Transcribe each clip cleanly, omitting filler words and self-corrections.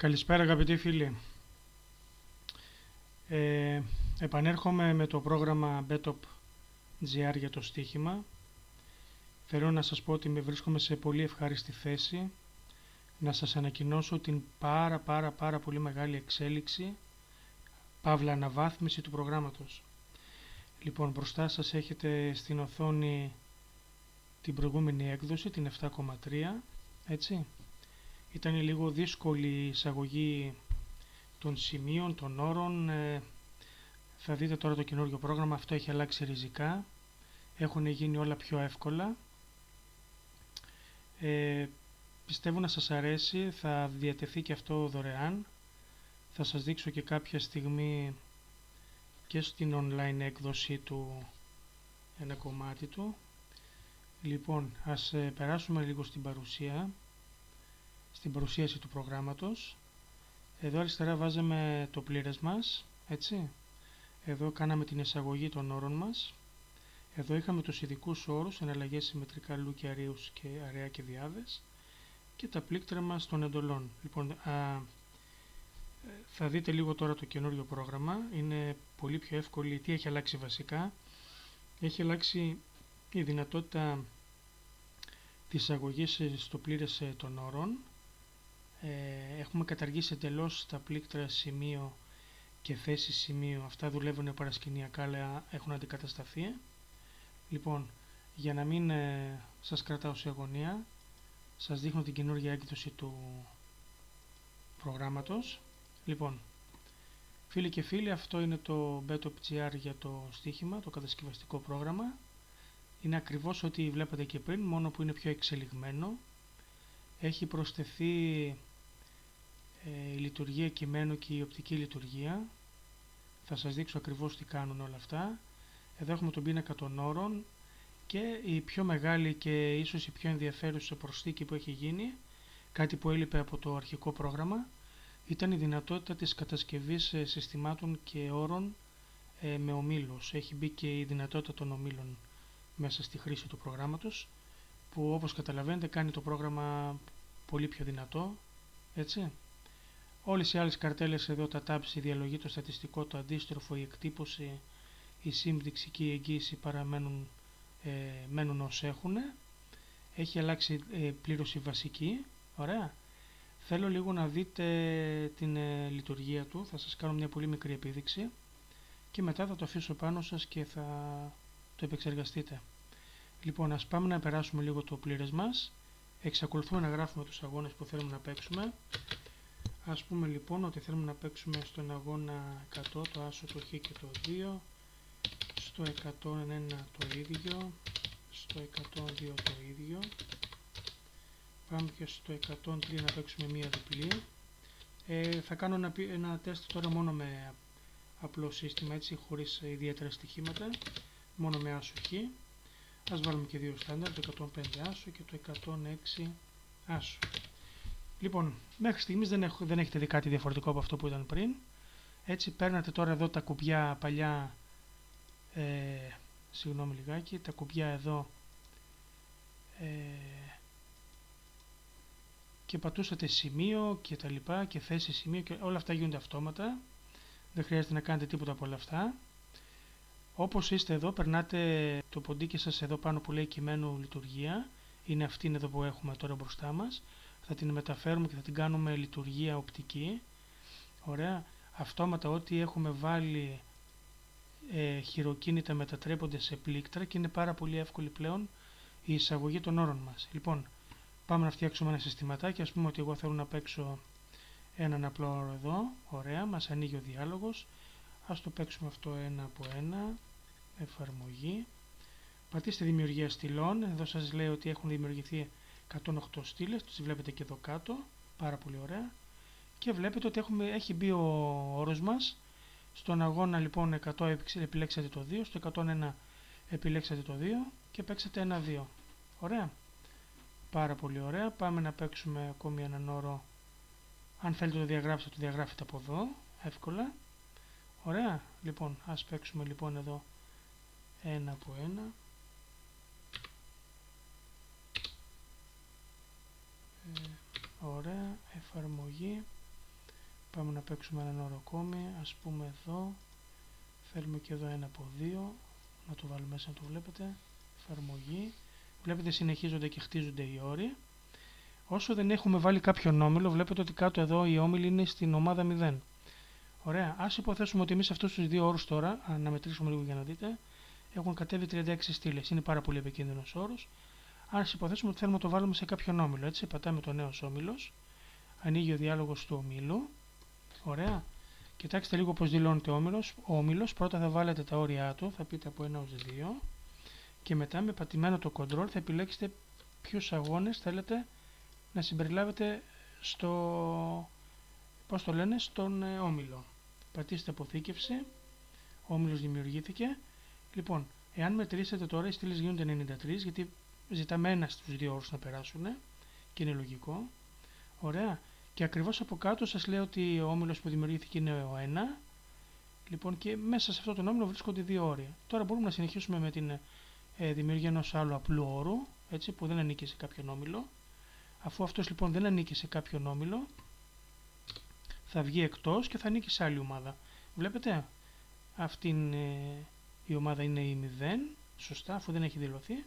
Καλησπέρα αγαπητοί φίλοι. Επανέρχομαι με το πρόγραμμα BETOP GR για το στοίχημα. Θέλω να σας πω ότι βρίσκομαι σε πολύ ευχάριστη θέση να σας ανακοινώσω την πάρα πολύ μεγάλη εξέλιξη, παύλα αναβάθμιση του προγράμματος. Λοιπόν, μπροστά σας έχετε στην οθόνη την προηγούμενη έκδοση, την 7,3, έτσι. Ήταν λίγο δύσκολη η εισαγωγή των σημείων, των όρων. Θα δείτε τώρα το καινούργιο πρόγραμμα, αυτό έχει αλλάξει ριζικά. Έχουν γίνει όλα πιο εύκολα. Πιστεύω να σας αρέσει, θα διατεθεί και αυτό δωρεάν. Θα σας δείξω και κάποια στιγμή και στην online έκδοση του ένα κομμάτι του. Λοιπόν, ας περάσουμε λίγο στην παρουσίαση του προγράμματος. Εδώ αριστερά βάζαμε το πλήρες μας, έτσι. Εδώ κάναμε την εισαγωγή των όρων μας. Εδώ είχαμε τους ειδικούς όρους, εναλλαγές συμμετρικά λου και αρίους και αραιά και διάδες και τα πλήκτρα μας των εντολών. Λοιπόν, θα δείτε λίγο τώρα το καινούριο πρόγραμμα. Είναι πολύ πιο εύκολη. Τι έχει αλλάξει βασικά? Έχει αλλάξει η δυνατότητα της αγωγής στο πλήρες των όρων. Έχουμε καταργήσει εντελώς τα πλήκτρα σημείο και θέση σημείο. Αυτά δουλεύουν παρασκηνιακά, αλλά έχουν αντικατασταθεί. Λοιπόν, για να μην σας κρατάω σε αγωνία, σας δείχνω την καινούργια έκδοση του προγράμματος. Λοιπόν, φίλοι και φίλοι, αυτό είναι το BETOP GR για το στοίχημα, το κατασκευαστικό πρόγραμμα. Είναι ακριβώς ό,τι βλέπετε και πριν, μόνο που είναι πιο εξελιγμένο. Έχει προσθεθεί η λειτουργία κειμένου και η οπτική λειτουργία. Θα σας δείξω ακριβώς τι κάνουν όλα αυτά. Εδώ έχουμε τον πίνακα των όρων και η πιο μεγάλη και ίσως η πιο ενδιαφέρουσα προσθήκη που έχει γίνει, κάτι που έλειπε από το αρχικό πρόγραμμα, ήταν η δυνατότητα της κατασκευής συστημάτων και όρων με ομίλους. Έχει μπει και η δυνατότητα των ομίλων μέσα στη χρήση του προγράμματος, που όπως καταλαβαίνετε κάνει το πρόγραμμα πολύ πιο δυνατό, έτσι. Όλες οι άλλες καρτέλες εδώ, τα tabs, η διαλογή, το στατιστικό, το αντίστροφο, η εκτύπωση, η σύμπτυξη και η εγγύηση παραμένουν μένουν ως έχουν. Έχει αλλάξει πλήρως η βασική. Ωραία. Θέλω λίγο να δείτε την λειτουργία του. Θα σας κάνω μια πολύ μικρή επίδειξη και μετά θα το αφήσω πάνω σας και θα το επεξεργαστείτε. Λοιπόν, ας πάμε να περάσουμε λίγο το πλήρες μας. Εξακολουθούμε να γράφουμε τους αγώνες που θέλουμε να παίξουμε. Ας πούμε λοιπόν ότι θέλουμε να παίξουμε στον αγώνα 100 το άσο, το χ και το 2, στο 101 το ίδιο, στο 102 το ίδιο. Πάμε και στο 103 να παίξουμε μία διπλή. Θα κάνω ένα τεστ τώρα μόνο με απλό σύστημα, έτσι, χωρίς ιδιαίτερα στοιχήματα, μόνο με άσο χ. Ας βάλουμε και δύο στάνταρ, το 105 άσο και το 106 άσο. Λοιπόν, μέχρι στιγμής δεν έχετε δει κάτι διαφορετικό από αυτό που ήταν πριν. Έτσι, παίρνατε τώρα εδώ τα κουμπιά παλιά, συγγνώμη λιγάκι, τα κουμπιά εδώ και πατούσατε σημείο και τα λοιπά και θέση σημείο και όλα αυτά γίνονται αυτόματα. Δεν χρειάζεται να κάνετε τίποτα από όλα αυτά. Όπως είστε εδώ, περνάτε το ποντίκι σας εδώ πάνω που λέει κειμένου λειτουργία. Είναι αυτήν εδώ που έχουμε τώρα μπροστά μας. Θα την μεταφέρουμε και θα την κάνουμε λειτουργία οπτική. Ωραία. Αυτόματα ό,τι έχουμε βάλει χειροκίνητα μετατρέπονται σε πλήκτρα και είναι πάρα πολύ εύκολη πλέον η εισαγωγή των όρων μας. Λοιπόν, πάμε να φτιάξουμε ένα συστηματάκι. Ας πούμε ότι εγώ θέλω να παίξω έναν απλό όρο εδώ. Ωραία, μας ανοίγει ο διάλογος. Ας το παίξουμε αυτό ένα από ένα. Εφαρμογή. Πατήστε δημιουργία στυλών. Εδώ σας λέει ότι έχουν δημιουργηθεί 108 στήλες. Τους βλέπετε και εδώ κάτω. Πάρα πολύ ωραία. Και βλέπετε ότι έχει μπει ο όρος μας. Στον αγώνα λοιπόν 100 επιλέξατε το 2. Στο 101 επιλέξατε το 2 και παίξατε ένα 2. Ωραία. Πάρα πολύ ωραία. Πάμε να παίξουμε ακόμη έναν όρο. Αν θέλετε το διαγράψετε, το διαγράφετε από εδώ. Εύκολα. Ωραία. Λοιπόν, ας παίξουμε λοιπόν εδώ ένα από ένα. Ωραία. Εφαρμογή. Πάμε να παίξουμε έναν όρο ακόμη, ας πούμε εδώ, θέλουμε και εδώ 1 από 2, να το βάλουμε μέσα να το βλέπετε, εφαρμογή, βλέπετε συνεχίζονται και χτίζονται οι όροι. Όσο δεν έχουμε βάλει κάποιον όμιλο, βλέπετε ότι κάτω εδώ οι όμιλοι είναι στην ομάδα 0. Ωραία, ας υποθέσουμε ότι εμείς αυτούς τους δύο όρους τώρα, να μετρήσουμε λίγο για να δείτε, έχουν κατέβει 36 στήλες, είναι πάρα πολύ επικίνδυνος όρος. Ας υποθέσουμε ότι θέλουμε να το βάλουμε σε κάποιον όμιλο, έτσι, πατάμε το νέος όμιλος, ανοίγει ο διάλογος του ομίλου, ωραία. Κοιτάξτε λίγο πώς δηλώνεται ο όμιλος, πρώτα θα βάλετε τα όρια του, θα πείτε από 1 έως 2 και μετά με πατημένο το control θα επιλέξετε ποιους αγώνες θέλετε να συμπεριλάβετε στον όμιλο. Πατήστε αποθήκευση, ο όμιλος δημιουργήθηκε. Λοιπόν, εάν μετρήσετε τώρα οι στήλες γίνονται 93 γιατί ζητάμε ένα στους δύο όρους να περάσουν και είναι λογικό. Ωραία. Και ακριβώς από κάτω σας λέει ότι ο όμιλος που δημιουργήθηκε είναι ο 1. Λοιπόν, και μέσα σε αυτό τον όμιλο βρίσκονται δύο όρια. Τώρα μπορούμε να συνεχίσουμε με την δημιουργία ενός άλλου απλού όρου, έτσι, που δεν ανήκει σε κάποιον όμιλο. Αφού αυτός λοιπόν δεν ανήκει σε κάποιον όμιλο, θα βγει εκτός και θα ανήκει σε άλλη ομάδα. Βλέπετε, αυτή η ομάδα είναι η 0, σωστά, αφού δεν έχει δηλωθεί,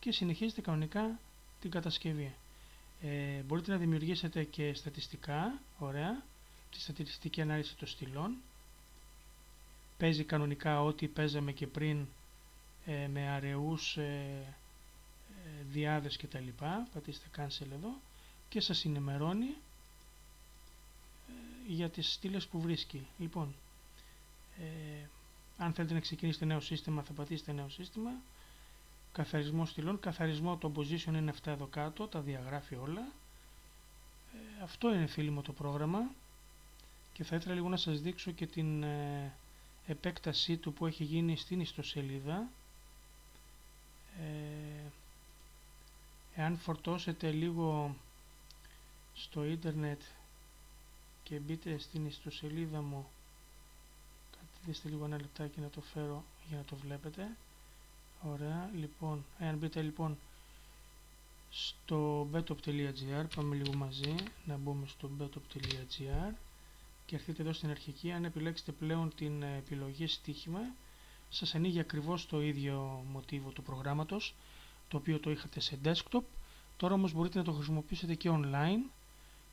και συνεχίζετε κανονικά την κατασκευή. Μπορείτε να δημιουργήσετε και στατιστικά, ωραία, τη στατιστική ανάλυση των στυλών. Παίζει κανονικά ό,τι παίζαμε και πριν με αραιούς διάδες κτλ. Πατήστε cancel εδώ και σας ενημερώνει για τις στήλες που βρίσκει. Λοιπόν, αν θέλετε να ξεκινήσετε νέο σύστημα θα πατήσετε νέο σύστημα. Καθαρισμό στυλών, καθαρισμό το position είναι αυτά εδώ κάτω, τα διαγράφει όλα. Αυτό είναι, φίλοι μου, το πρόγραμμα και θα ήθελα λίγο να σας δείξω και την επέκτασή του που έχει γίνει στην ιστοσελίδα. Εάν φορτώσετε λίγο στο ίντερνετ και μπείτε στην ιστοσελίδα μου, καθίστε λίγο ένα λεπτάκι να το φέρω για να το βλέπετε. Ωραία, λοιπόν, εάν μπείτε λοιπόν στο betop.gr, πάμε λίγο μαζί να μπούμε στο betop.gr και έρθετε εδώ στην αρχική. Αν επιλέξετε πλέον την επιλογή στοίχημα, σας ανοίγει ακριβώς το ίδιο μοτίβο του προγράμματος, το οποίο το είχατε σε desktop. Τώρα όμως μπορείτε να το χρησιμοποιήσετε και online.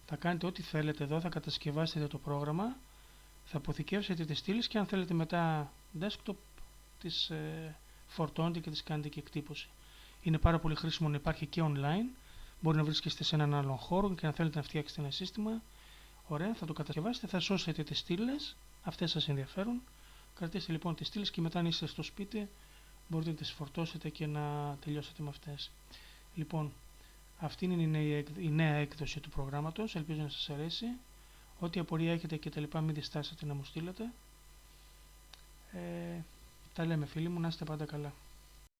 Θα κάνετε ό,τι θέλετε εδώ, θα κατασκευάσετε το πρόγραμμα, θα αποθηκεύσετε τις στήλες και αν θέλετε μετά desktop τις φορτώνετε και τις κάνετε και εκτύπωση. Είναι πάρα πολύ χρήσιμο να υπάρχει και online. Μπορεί να βρίσκεστε σε έναν άλλον χώρο και αν θέλετε να φτιάξετε ένα σύστημα, ωραία, θα το κατασκευάσετε, θα σώσετε τις στήλες, αυτές σας ενδιαφέρουν. Κρατήστε λοιπόν τις στήλες και μετά αν είστε στο σπίτι μπορείτε να τις φορτώσετε και να τελειώσετε με αυτές. Λοιπόν, αυτή είναι η νέα έκδοση του προγράμματος, ελπίζω να σας αρέσει. Ό,τι απορία έχετε και τα λοιπά μην διστάσετε να μου στείλετε. Τα λέμε, φίλοι μου, να είστε πάντα καλά.